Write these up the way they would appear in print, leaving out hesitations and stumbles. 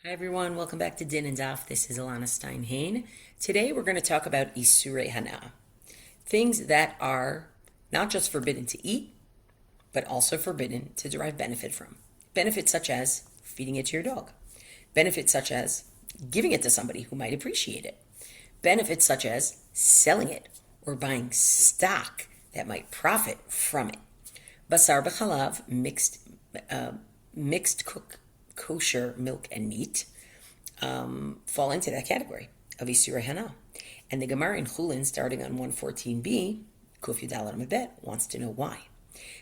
Hi everyone, welcome back to Din and Daf. This is Elana Stein, Hain. Today we're going to talk about Issur Hanaa, things that are not just forbidden to eat, but also forbidden to derive benefit from. Benefits such as feeding it to your dog. Benefits such as giving it to somebody who might appreciate it. Benefits such as selling it or buying stock that might profit from it. Basar b'chalav, mixed kosher milk and meat fall into that category of Issur Hanaa. And the Gemara in Chullin, starting on 114b, Kuf Yudal Amabet, wants to know why.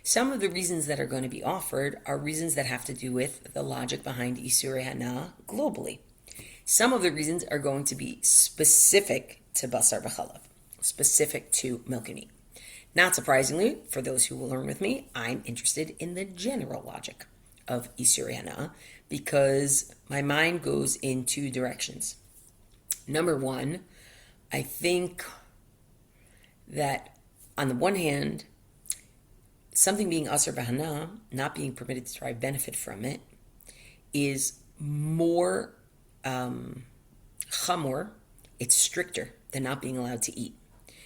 Some of the reasons that are going to be offered are reasons that have to do with the logic behind Issur Hanaa globally. Some of the reasons are going to be specific to Basar b'chalav, specific to milk and meat. Not surprisingly, for those who will learn with me, I'm interested in the general logic of Issur Hanaa because my mind goes in two directions. Number one, I think that on the one hand, something being asur b'hanaa, not being permitted to derive benefit from it, is more chamor, it's stricter than not being allowed to eat.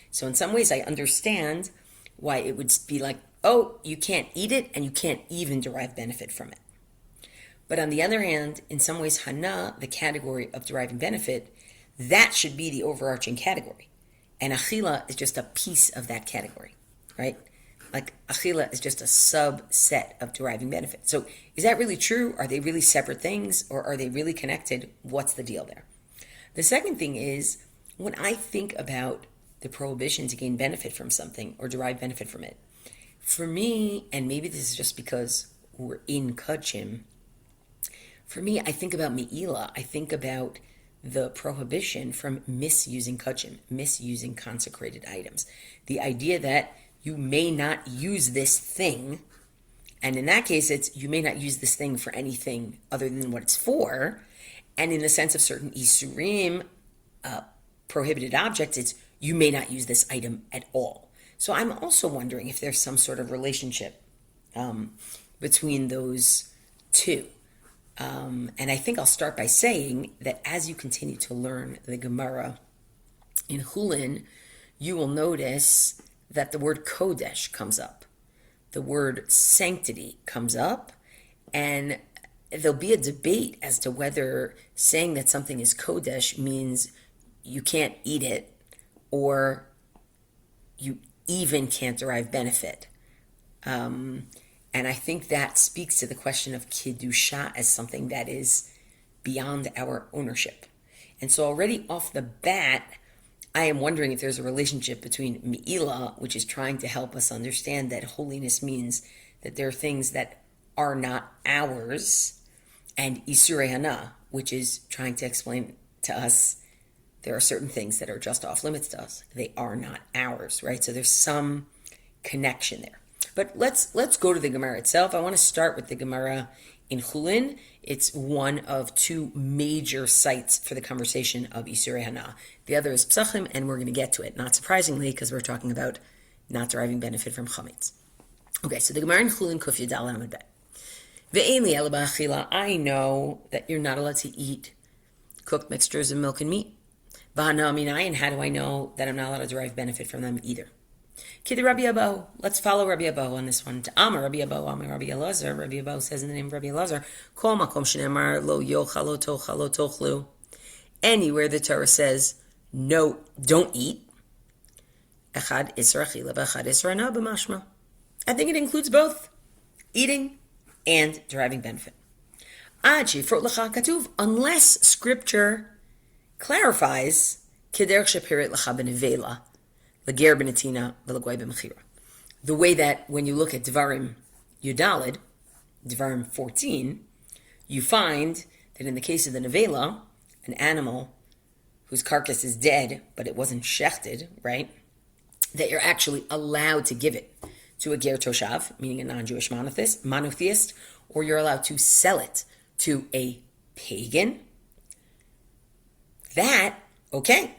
So in some ways I understand why it would be like, oh, you can't eat it and you can't even derive benefit from it. But on the other hand, in some ways, Hanaa, the category of deriving benefit, that should be the overarching category. And Achila is just a piece of that category, right? Like Achila is just a subset of deriving benefit. So is that really true? Are they really separate things or are they really connected? What's the deal there? The second thing is, when I think about the prohibition to gain benefit from something or derive benefit from it, for me, and maybe this is just because we're in Kachim, for me, I think about Me'ila. I think about the prohibition from misusing Kachim, misusing consecrated items. The idea that you may not use this thing, and in that case, it's you may not use this thing for anything other than what it's for, and in the sense of certain Isurim, prohibited objects, it's you may not use this item at all. So I'm also wondering if there's some sort of relationship between those two. And I think I'll start by saying that as you continue to learn the Gemara in Chullin, you will notice that the word Kodesh comes up. The word sanctity comes up, and there'll be a debate as to whether saying that something is Kodesh means you can't eat it or you even can't derive benefit. And I think that speaks to the question of Kiddusha as something that is beyond our ownership. And so already off the bat, I am wondering if there's a relationship between Me'ila, which is trying to help us understand that holiness means that there are things that are not ours, and Issur Hanaa, which is trying to explain to us there are certain things that are just off limits to us. They are not ours, right? So there's some connection there. But let's go to the Gemara itself. I want to start with the Gemara in Chullin. It's one of two major sites for the conversation of Issur Hanaa. The other is Psachim, and we're going to get to it, not surprisingly, because we're talking about not deriving benefit from chametz. Okay, so the Gemara in Chullin, Kuf Yudal Amud Bet. Ve'ein li ela ba'achila. I know that you're not allowed to eat cooked mixtures of milk and meat. Ba'hanaa minayin, how do I know that I'm not allowed to derive benefit from them either? Kid Rabbi Abo. Let's follow Rabbi Abo on this one. Amar Rabbi Abo, Amar Rabbi Elazar. Rabbi Abo says in the name of Rabbi Elazar, Kol makom shenemar lo yochal lo tochal lo tochlu. Anywhere the Torah says, no, don't eat. Echad Issur achila, v'echad Issur hanaa b'mashma. I think it includes both eating and deriving benefit. Ad shefrot lecha katuv, unless Scripture clarifies kederech shepirit lecha b'nevela. The way that when you look at Devarim Yudalid, Devarim 14, you find that in the case of the Nevela, an animal whose carcass is dead, but it wasn't shechted, right, that you're actually allowed to give it to a ger toshav, meaning a non-Jewish monotheist, or you're allowed to sell it to a pagan. That, okay,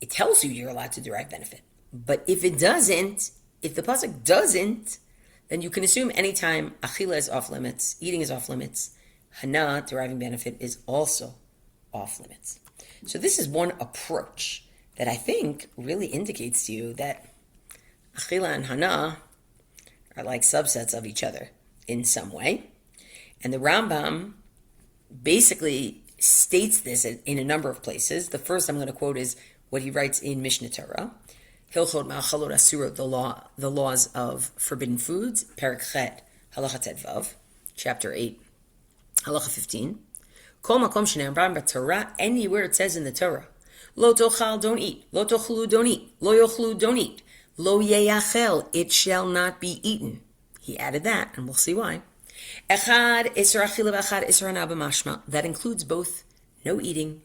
it tells you you're allowed to derive benefit. But if it doesn't, if the pasuk doesn't, then you can assume anytime achila is off limits, eating is off limits, Hanaa, deriving benefit, is also off limits. So this is one approach that I think really indicates to you that Achila and Hanaa are like subsets of each other in some way. And the Rambam basically states this in a number of places. The first I'm going to quote is what he writes in Mishnah Torah, Hilchot Ma'achalot Asura, the laws of forbidden foods, Perek Chet, Halakha Vav, chapter 8, Halakha 15. Kol makom shene'amar b'Torah, anywhere it says in the Torah, Lo tochal, don't eat. Lo tochlu, don't eat. Lo yochlu, don't eat. Lo yeyachel, it shall not be eaten. He added that, and we'll see why. Echad Issur achila v'echad Issur hanaa b'mashma. That includes both no eating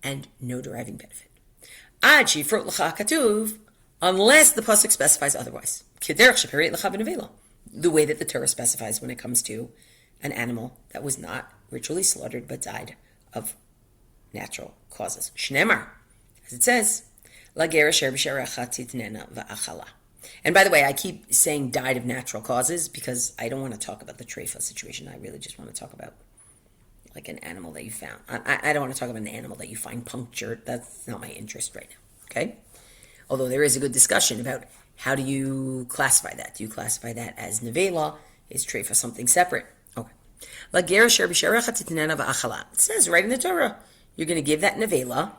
and no deriving benefit. Ad shifrot l'cha katuv, unless the pasuk specifies otherwise. Kederech shepereit l'cha b'nevela, the way that the Torah specifies when it comes to an animal that was not ritually slaughtered but died of natural causes. Shnemar, as it says, La gerasher b'sherecha titnena va'achala. And by the way, I keep saying died of natural causes because I don't want to talk about the treifa situation. I really just want to talk about like an animal that you found. I don't want to talk about an animal that you find punctured. That's not my interest right now, okay? Although there is a good discussion about how do you classify that? Do you classify that as nevela? Is treifa something separate? Okay. La gerasher b'sherecha titnena va'achala. It says right in the Torah, you're going to give that nevela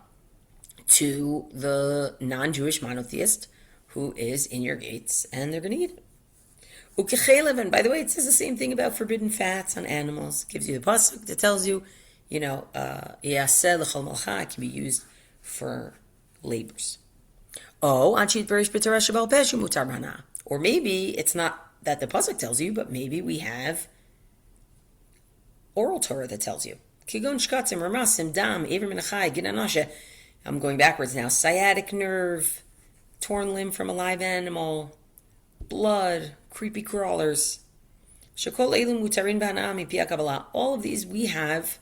to the non-Jewish monotheist who is in your gates, and they're going to eat it. Ukechelev, and by the way, it says the same thing about forbidden fats on animals. It gives you the pasuk that tells you, yaseh l'chol malcha, can be used for labors. Oh, anshit berish b'torah shabal peshu mutar b'hanaa. Or maybe it's not that the pasuk tells you, but maybe we have oral Torah that tells you. Kigon shkatzim, ramasim, dam, ever menachai, ginanasha. I'm going backwards now. Sciatic nerve, torn limb from a live animal, blood, creepy crawlers. Shekol elim mutarin b'hanaa mipi HaKabbalah. All of these, we have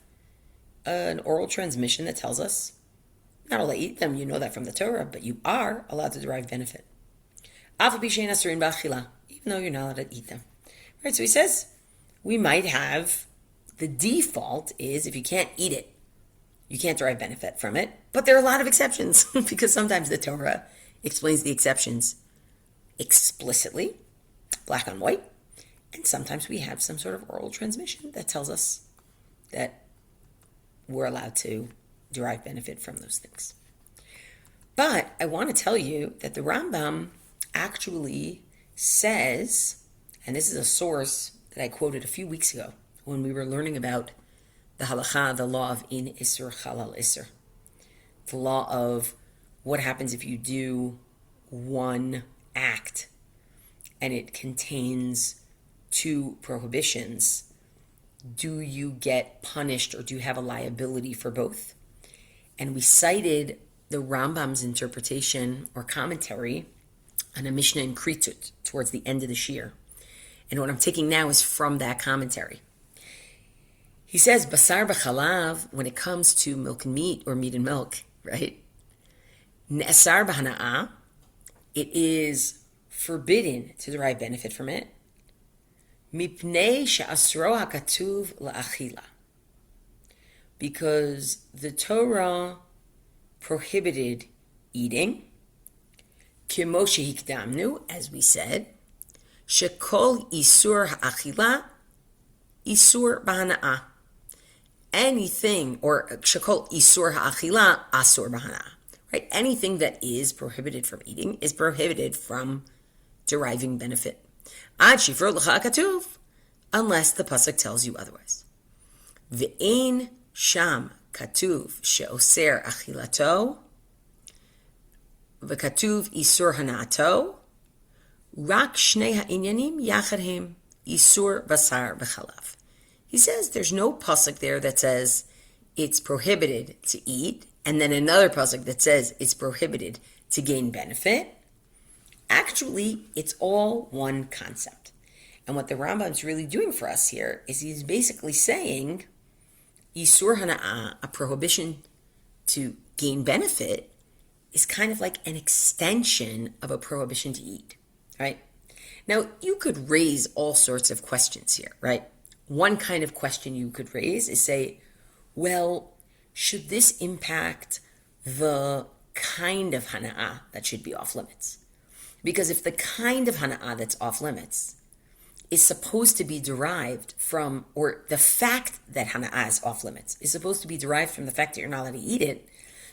an oral transmission that tells us not allowed to eat them. You know that from the Torah, but you are allowed to derive benefit. Even though you're not allowed to eat them. Right, so he says we might have, the default is if you can't eat it, you can't derive benefit from it. But there are a lot of exceptions because sometimes the Torah explains the exceptions explicitly, black on white, and sometimes we have some sort of oral transmission that tells us that we're allowed to derive benefit from those things. But I want to tell you that the Rambam actually says, and this is a source that I quoted a few weeks ago when we were learning about the halakha, the law of in Issur halal Issur, the law of what happens if you do one act and it contains two prohibitions. Do you get punished or do you have a liability for both? And we cited the Rambam's interpretation or commentary on a Mishnah in Kritut towards the end of the shiur. And what I'm taking now is from that commentary. He says, basar b'chalav, when it comes to milk and meat, or meat and milk, right? Ne'asar b'hanaa, it is forbidden to derive benefit from it. Mipnei she'asro hakatuv la'achila. Because the Torah prohibited eating, kimo shehikdamnu, as we said, shekol Issur ha'achila, Issur b'hanaa. Anything, or shekol Issur ha'achila, asur b'hanaa. Right? Anything that is prohibited from eating is prohibited from deriving benefit. Ad shifrot l'cha katuv, unless the pasuk tells you otherwise. Ve'ein sham katuv she'oser achilato, v'katuv Issur hanaato, rak shnei ha'inyanim yachad hem, Issur basar b'chalav. He says there's no pasuk there that says it's prohibited to eat, and then another pasuk that says it's prohibited to gain benefit. Actually, it's all one concept. And what the Rambam's really doing for us here is he's basically saying Issur hanaa, a prohibition to gain benefit, is kind of like an extension of a prohibition to eat, right? Now, you could raise all sorts of questions here, right? one kind of question you could raise is say, well, should this impact the kind of Hanaa that should be off limits? Because if the kind of Hanaa that's off limits is supposed to be derived from, or the fact that Hanaa is off limits is supposed to be derived from the fact that you're not allowed to eat it,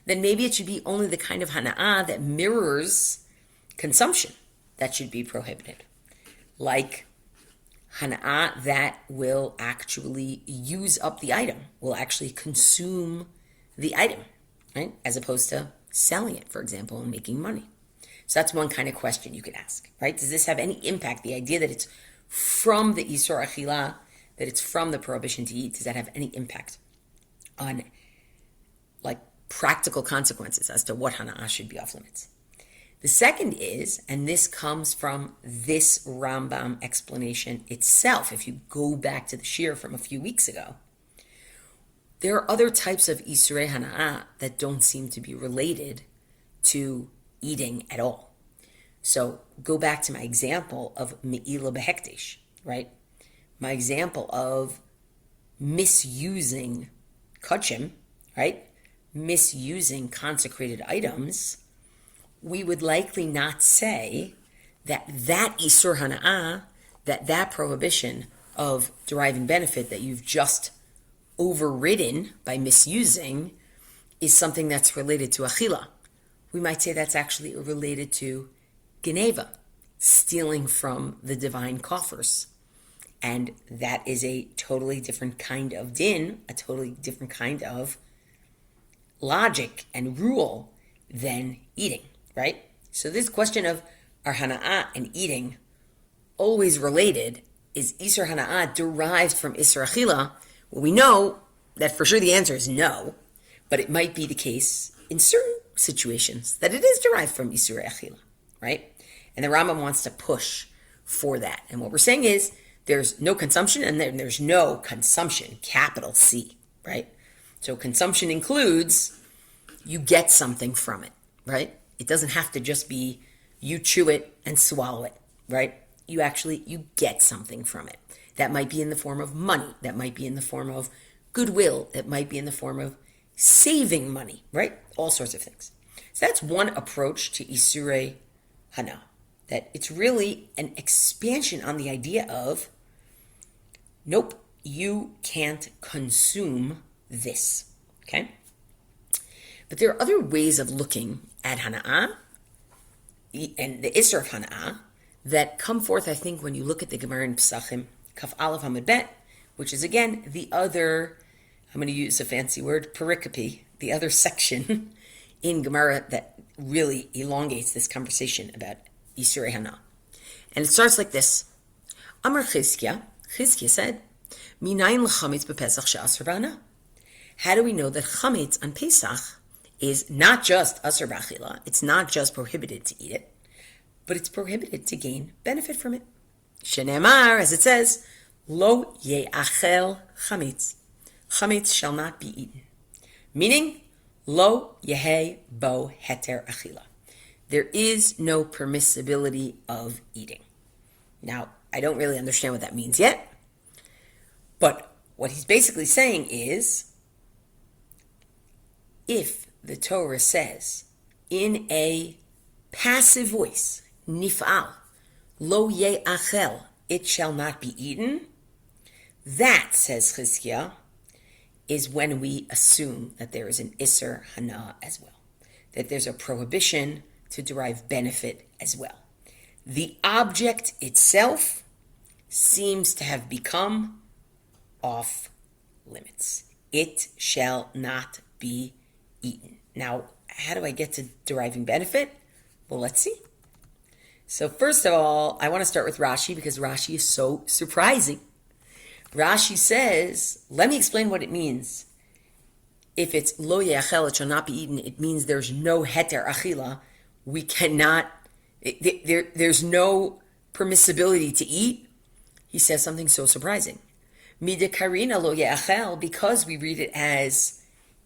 then maybe it should be only the kind of Hanaa that mirrors consumption that should be prohibited. Like Hanaa that will actually use up the item, will actually consume the item, right? As opposed to selling it, for example, and making money. So that's one kind of question you could ask, right? Does this have any impact? The idea that it's from the Issur Achila, that it's from the prohibition to eat, does that have any impact on like practical consequences as to what Hanaa should be off limits? The second is, and this comes from this Rambam explanation itself, if you go back to the shiur from a few weeks ago, there are other types of Isurei Hanaa that don't seem to be related to eating at all. So go back to my example of Me'ila Behekdesh, right? My example of misusing kachim, right? Misusing consecrated items. We would likely not say that Issur Hanaa, that prohibition of deriving benefit that you've just overridden by misusing is something that's related to Achila. We might say that's actually related to Geneva, stealing from the divine coffers. And that is a totally different kind of din, a totally different kind of logic and rule than eating, right? So this question of are Hanaa and eating always related? Is Issur Hanaa derived from Issur Achila? Well, we know that for sure the answer is no, but it might be the case in certain situations that it is derived from Issur Achila, right? And the Rambam wants to push for that. And what we're saying is there's no consumption and then there's no consumption, capital C, right? So consumption includes you get something from it, right? It doesn't have to just be you chew it and swallow it, right? You get something from it. That might be in the form of money. That might be in the form of goodwill. That might be in the form of saving money, right? All sorts of things. So that's one approach to Isurei Hanaa. That it's really an expansion on the idea of, nope, you can't consume this, okay? But there are other ways of looking at Hanaa and the Issur of Hanaa that come forth, I think, when you look at the Gemara in Pesachim, Kaf Aleph Hamid Bet, which is, again, the other, I'm going to use a fancy word, pericope, the other section in Gemara that really elongates this conversation about Isurei Hanaa. And it starts like this. Amar Chizkiah said, Minayin l'chametz b'Pesach she'asur b'Hanaa. How do we know that chametz on Pesach is not just asur b'achila, it's not just prohibited to eat it, but it's prohibited to gain benefit from it? Shenemar, as it says, Lo ye'achel chametz. Chametz shall not be eaten. Meaning, Lo yehe bo heter achila. There is no permissibility of eating. Now, I don't really understand what that means yet, but what he's basically saying is, if the Torah says in a passive voice, nif'al, lo ye'achel, it shall not be eaten, that, says Chizkiah, is when we assume that there is an Issur Hanaa as well, that there's a prohibition to derive benefit as well. The object itself seems to have become off limits. It shall not be eaten. Now, how do I get to deriving benefit? Well, let's see. So first of all, I want to start with Rashi because Rashi is so surprising. Rashi says, let me explain what it means. If it's lo ye'achel, it shall not be eaten, it means there's no heter achila. We cannot, there's no permissibility to eat. He says something so surprising. Midekarina lo ye'achel, because we read it as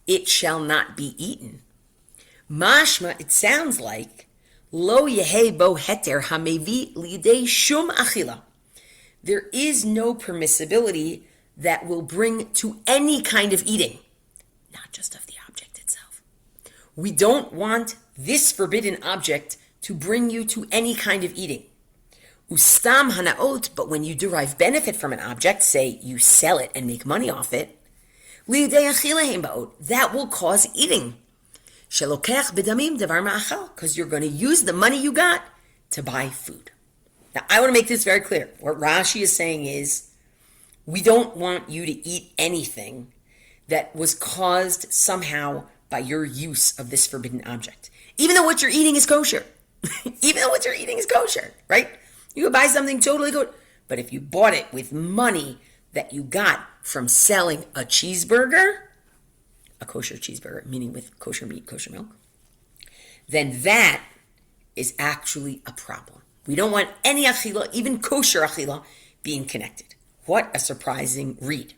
it shall not be eaten. Mashma, it sounds like lo yehe bo heter hamevi lidei shum achila. There is no permissibility that will bring to any kind of eating, not just of the object itself. We don't want this forbidden object to bring you to any kind of eating. Ustam hanaot, but when you derive benefit from an object, say you sell it and make money off it, that will cause eating. Because you're going to use the money you got to buy food. Now, I want to make this very clear. What Rashi is saying is, we don't want you to eat anything that was caused somehow by your use of this forbidden object. Even though what you're eating is kosher. Even though what you're eating is kosher, right? You could buy something totally good. But if you bought it with money that you got from selling a cheeseburger, a kosher cheeseburger, meaning with kosher meat, kosher milk, then that is actually a problem. We don't want any achila, even kosher achila, being connected. What a surprising read.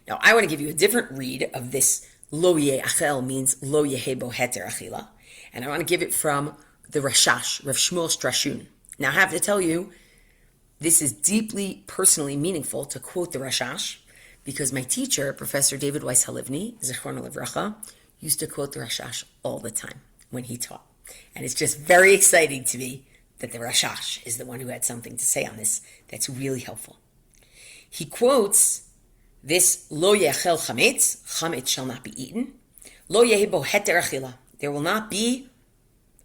Now, I want to give you a different read of this lo yeh achel means lo yehe bo heter achila. And I want to give it from the Rashash, Rav Shmuel Strashun. Now, I have to tell you, this is deeply personally meaningful to quote the Rashash, because my teacher, Professor David Weiss Halivni, Zichrono Livracha, used to quote the Rashash all the time when he taught. And it's just very exciting to me that the Rashash is the one who had something to say on this that's really helpful. He quotes this, Lo yechel chametz, chametz shall not be eaten, Lo yehi bo heter achila, there will not be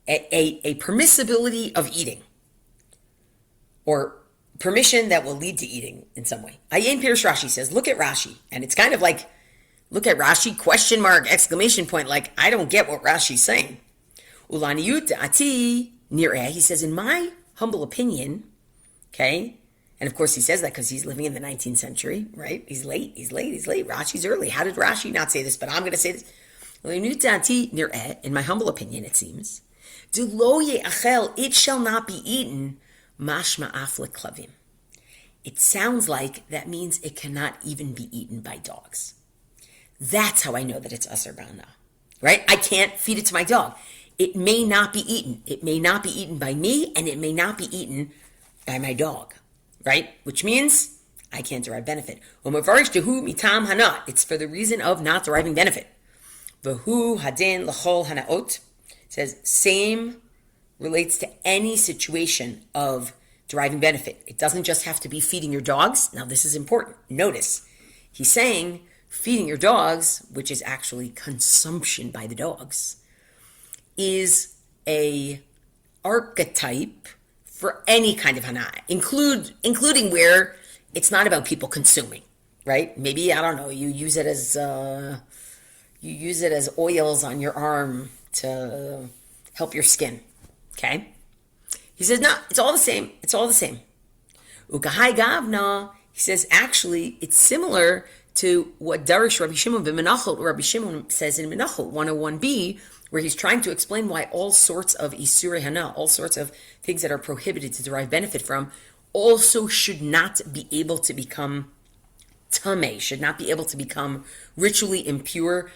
a permissibility of eating, or permission that will lead to eating in some way. Ayin Pirush Rashi says, look at Rashi. And it's kind of like, look at Rashi, question mark, exclamation point, like, I don't get what Rashi's saying. Ulaniyut ati nireh, he says, in my humble opinion, okay, and of course he says that because he's living in the 19th century, right? He's late. Rashi's early. How did Rashi not say this? But I'm going to say this. Ulaniyut ati nireh, in my humble opinion, it seems, do lo ye'achel, it shall not be eaten, mashma afle klavim. It sounds like that means it cannot even be eaten by dogs. That's how I know that it's asur b'hana, right? I can't feed it to my dog. It may not be eaten. It may not be eaten by me, and it may not be eaten by my dog, right? Which means I can't derive benefit. It's for the reason of not deriving benefit. V'hu hadin l'chol hanaot, says same relates to any situation of deriving benefit. It doesn't just have to be feeding your dogs. Now, this is important. Notice, he's saying feeding your dogs, which is actually consumption by the dogs, is a archetype for any kind of Hanaa, including where it's not about people consuming, right? Maybe, I don't know, you use it as oils on your arm to help your skin. Okay? He says, no, it's all the same. It's all the same. Ukahai gavna, he says, actually, it's similar to what Darish Rabbi Shimon b'Menachot, Rabbi Shimon says in Menachot 101b, where he's trying to explain why all sorts of Issur Hanaa, all sorts of things that are prohibited to derive benefit from, also should not be able to become tameh, should not be able to become ritually impure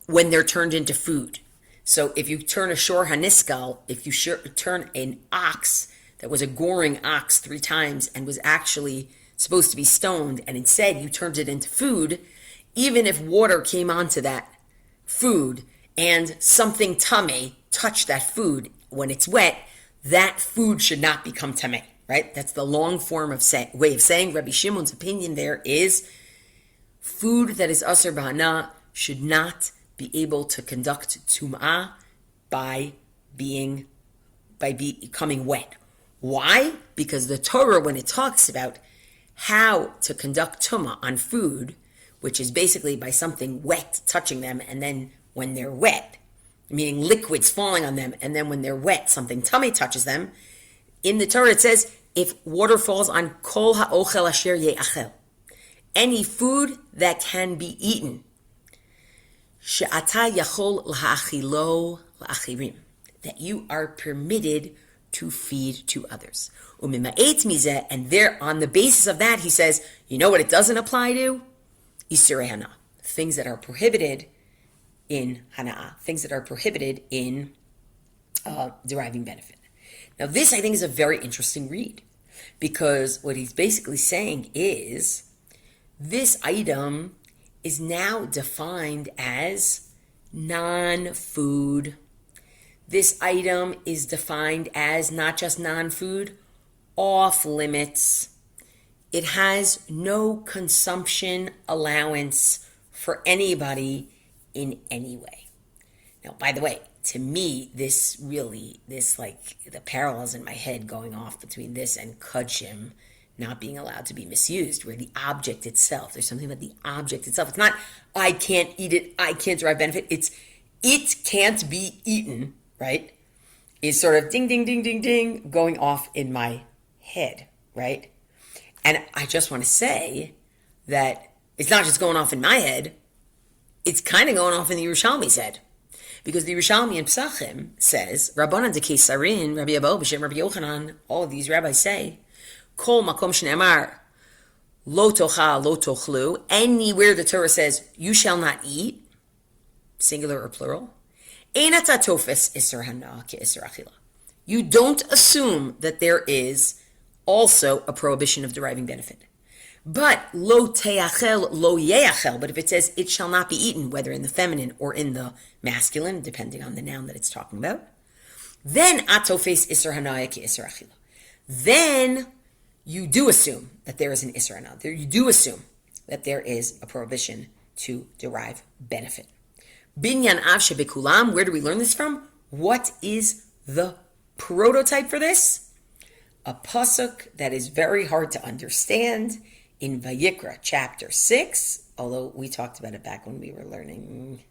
when they're turned into food. So if you turn a shor haniskal, if you turn an ox that was a goring ox 3 times and was actually supposed to be stoned, and instead you turned it into food, even if water came onto that food and something tameh touched that food when it's wet, that food should not become tameh, right? That's the long form of way of saying Rabbi Shimon's opinion there is food that is asur b'hana should not be able to conduct tum'ah by becoming wet. Why? Because the Torah, when it talks about how to conduct tum'ah on food, which is basically by something wet touching them, and then when they're wet, meaning liquids falling on them, and then when they're wet, something tummy touches them, in the Torah it says, if water falls on kol ha'ochel asher ye'achel, any food that can be eaten, she'ata yachol l'ha'achilo l'achiriim, that you are permitted to feed to others. Umima'et mizeh, and there, on the basis of that, he says, you know what it doesn't apply to? Issur Hanaa, things that are prohibited in Hanaa, things that are prohibited in deriving benefit. Now, this, I think, is a very interesting read, because what he's basically saying is this item is now defined as non-food. This item is defined as not just non-food, off limits. It has no consumption allowance for anybody in any way. Now, by the way, to me, the parallels in my head going off between this and kudshim not being allowed to be misused, where the object itself, there's something about the object itself. It's not, I can't eat it, I can't derive benefit. It's, it can't be eaten, right? Is sort of ding, ding, ding, ding, ding, going off in my head, right? And I just want to say that it's not just going off in my head, it's kind of going off in the Yerushalmi's head. Because the Yerushalmi in Pesachim says, Rabbanan de Kesarin, Rabbi Abba, B'Shem Rabbi Yochanan, all of these rabbis say, Kol makom shne'amar, lo tocha, lo tochlu, anywhere the Torah says, you shall not eat, singular or plural, einat atofes Issur Hanaa ke Issur achila. You don't assume that there is also a prohibition of deriving benefit. But lo teachel, lo yeachel, but if it says it shall not be eaten, whether in the feminine or in the masculine, depending on the noun that it's talking about, then atofes Issur Hanaa ke Issur achila. Then you do assume that there is an Issur Hanaa. You do assume that there is a prohibition to derive benefit. Binyan av shebekulam, where do we learn this from? What is the prototype for this? A pasuk that is very hard to understand in Vayikra chapter 6, although we talked about it back when we were learning,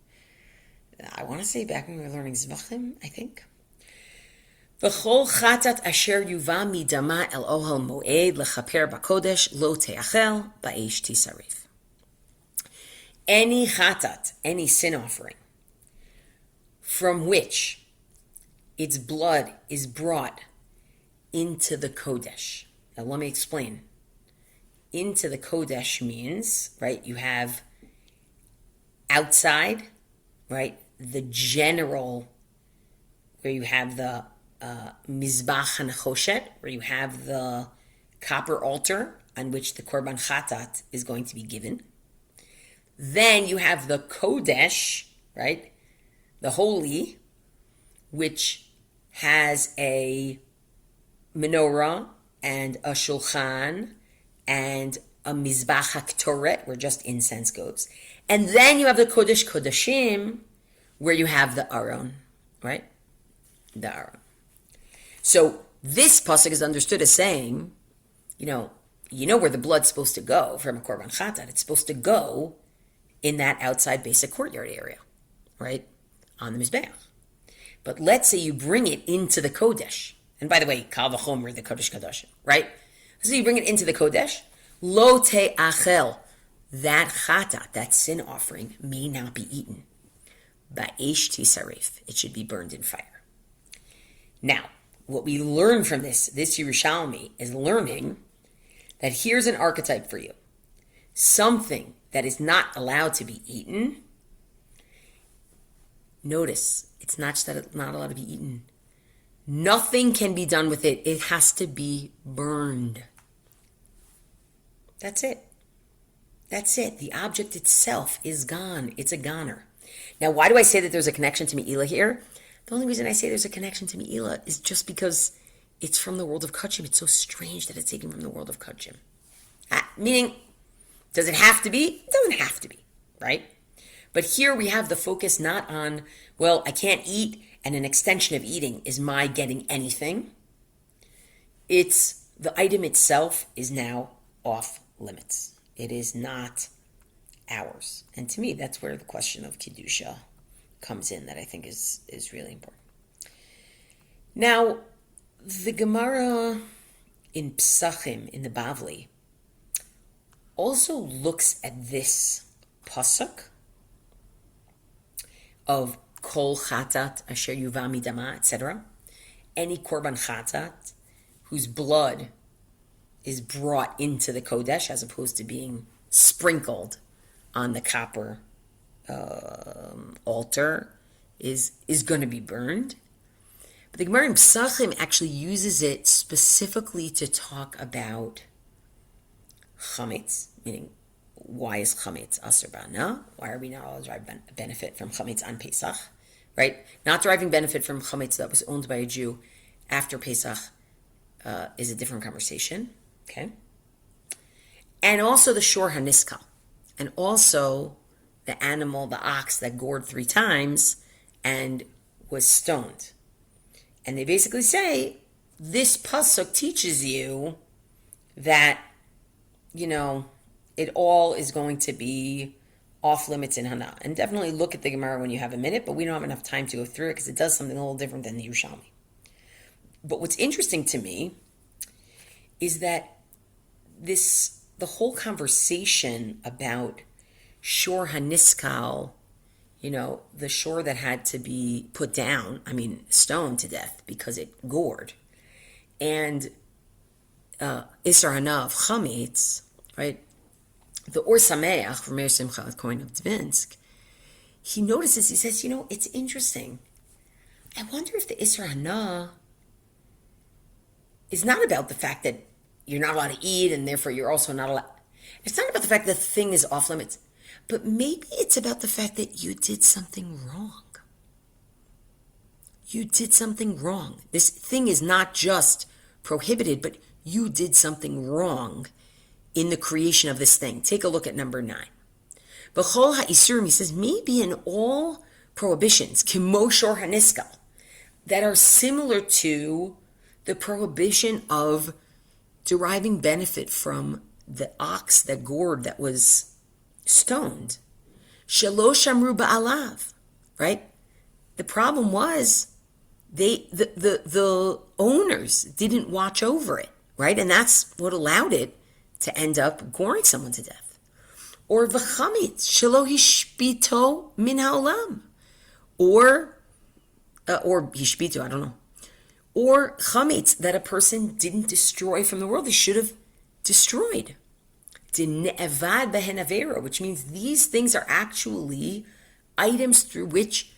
I want to say back when we were learning Zvachim, I think. V'chol chatat asher yuva midama el ohel moed lechaper bakodesh lo teachel ba'esh tisarif. Any chatat, any sin offering, from which its blood is brought into the Kodesh. Now let me explain. Into the Kodesh means, right, you have outside, right, the general, where you have the Mizbach HaNechoshet, where you have the copper altar on which the Korban Chatat is going to be given. Then you have the Kodesh, right, the holy, which has a menorah and a shulchan and a mizbach haktoret, where just incense goes. And then you have the Kodesh Kodashim, where you have the Aron, right? The Aron. So this pasuk is understood as saying, you know where the blood's supposed to go from a Korban Chatat. It's supposed to go in that outside basic courtyard area, right? On the Mizbeach. But let's say you bring it into the Kodesh. And by the way, Kal V'chomer, the Kodesh Kadoshim, right? So you bring it into the Kodesh. Lo te'achel, that chatat, that sin offering, may not be eaten. Ba'esh tisarif, it should be burned in fire. Now, what we learn from this Yerushalmi is learning that here's an archetype for you. Something that is not allowed to be eaten. Notice, it's not just that it's not allowed to be eaten. Nothing can be done with it. It has to be burned. That's it. That's it. The object itself is gone. It's a goner. Now, why do I say that there's a connection to Me'ilah here? The only reason I say there's a connection to Me'ilah is just because it's from the world of Kachim. It's so strange that it's taken from the world of Kachim. Meaning, does it have to be? It doesn't have to be, right? But here we have the focus not on, well, I can't eat, and an extension of eating is my getting anything. It's the item itself is now off limits. It is not ours. And to me, that's where the question of Kedusha comes in, that I think is really important. Now, the Gemara in Pesachim, in the Bavli, also looks at this pasuk of kol chatat asher yuva midama, etc. Any korban chatat whose blood is brought into the Kodesh as opposed to being sprinkled on the copper altar is going to be burned. But the Gemara in Pesachim actually uses it specifically to talk about chametz, meaning why is chametz asur b'Hanaa? Why are we not allowed to derive benefit from chametz on Pesach? Right? Not deriving benefit from chametz that was owned by a Jew after Pesach is a different conversation. Okay? And also the shor haniskal. And also the animal, the ox that gored 3 times and was stoned. And they basically say, this pasuk teaches you that, it all is going to be off limits in Hanaa. And definitely look at the Gemara when you have a minute, but we don't have enough time to go through it because it does something a little different than the Yerushalmi. But what's interesting to me is that the whole conversation about shor haniskal, the shore that had to be put down, stoned to death because it gored, and Issur Hanaa of chametz, right? The Or Sameach from Meir Simcha at Coin of Dvinsk, he notices, he says, it's interesting. I wonder if the Issur Hanaa is not about the fact that you're not allowed to eat and therefore you're also not allowed. It's not about the fact that the thing is off limits, but maybe it's about the fact that you did something wrong. You did something wrong. This thing is not just prohibited, but you did something wrong in the creation of this thing. Take a look at number 9. B'chol ha'isurim, he says, maybe in all prohibitions, kimo shor haniskal, that are similar to the prohibition of deriving benefit from the ox that gored, that was stoned. Shalosh amru ba'alav, right? The problem was the owners didn't watch over it, right? And that's what allowed it to end up goring someone to death. Or v'chametz shelo hishpito min ha'olam, or hishpito, I don't know. Or chametz that a person didn't destroy from the world, they should have destroyed. De'ne'evad behen avera, which means these things are actually items through which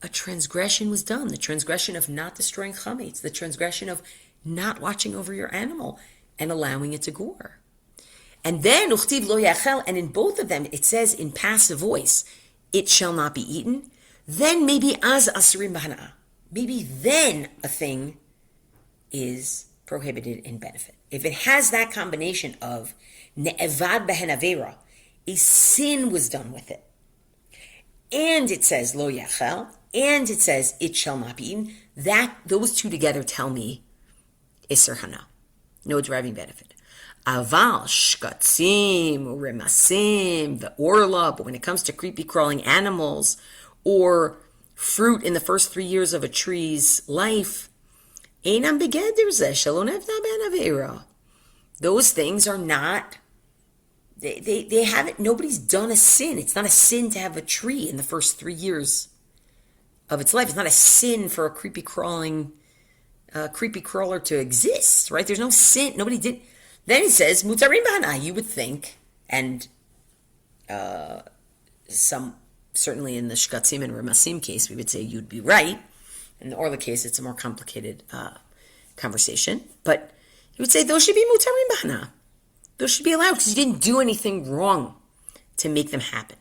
a transgression was done. The transgression of not destroying chametz, the transgression of not watching over your animal and allowing it to gore. And then, uchtiv lo yachel, and in both of them, it says in passive voice, it shall not be eaten. Then maybe az asurim b'hanaa. Maybe then a thing is prohibited in benefit. If it has that combination of ne'evad behen avera, a sin was done with it, and it says lo yachel, and it says it shall not be eaten, those two together tell me Issur Hanaa, no deriving benefit. Aval, shkatzim, remasim, the orla, but when it comes to creepy crawling animals or fruit in the first 3 years of a tree's life, einam begeder zeh shelo nevna ben avera. Those things are not, they haven't, nobody's done a sin. It's not a sin to have a tree in the first 3 years of its life. It's not a sin for a creepy crawler to exist, right? There's no sin. Nobody did. Then he says, mutarim b'hanaa. You would think, and certainly in the shkatzim and remasim case, we would say you'd be right. In the orla case, it's a more complicated conversation. But he would say those should be mutarim b'hanaa. Those should be allowed because you didn't do anything wrong to make them happen.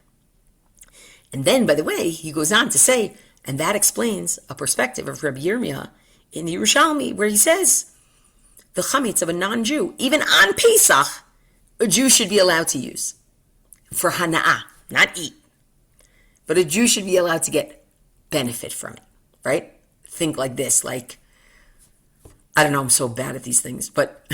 And then, by the way, he goes on to say, and that explains a perspective of Rabbi Yirmiyah in the Yerushalmi, where he says, the chametz of a non-Jew, even on Pesach, a Jew should be allowed to use for hana'ah, not eat. But a Jew should be allowed to get benefit from it, right? Think like this, like, I don't know, I'm so bad at these things, but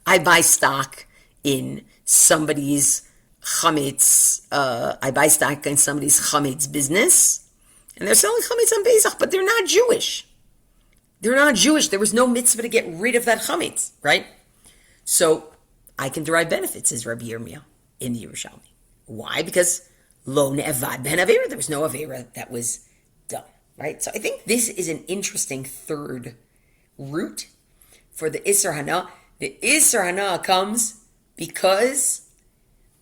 I buy stock in somebody's chametz, I buy stock in somebody's chametz business, and they're selling chametz on Pesach, but they're not Jewish. They're not Jewish. There was no mitzvah to get rid of that chametz, right? So I can derive benefits, says Rabbi Yirmiyah in the Yerushalmi. Why? Because lo ne'evad ben avera. There was no avera that was done, right? So I think this is an interesting third route for the Issur Hanaa. The Issur Hanaa comes because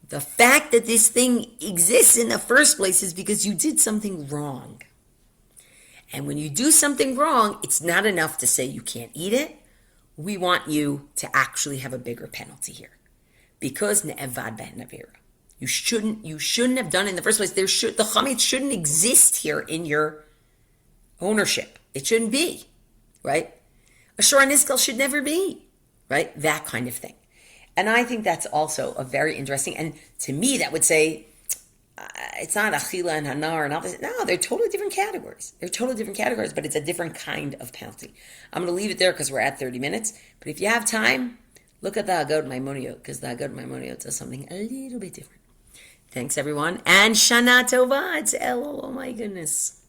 the fact that this thing exists in the first place is because you did something wrong. And when you do something wrong, it's not enough to say you can't eat it. We want you to actually have a bigger penalty here. Because ne'evad ben avera. You shouldn't have done it in the first place. The chametz shouldn't exist here in your ownership. It shouldn't be, right? A shor niskel should never be, right? That kind of thing. And I think that's also a very interesting, and to me that would say, it's not achila and hanaa or not. No, they're totally different categories. But it's a different kind of penalty. I'm going to leave it there because we're at 30 minutes. But if you have time, look at the Hagot Maimoniot, because the Hagot Maimoniot does something a little bit different. Thanks, everyone. And Shana Tova. It's Elul. Oh, my goodness.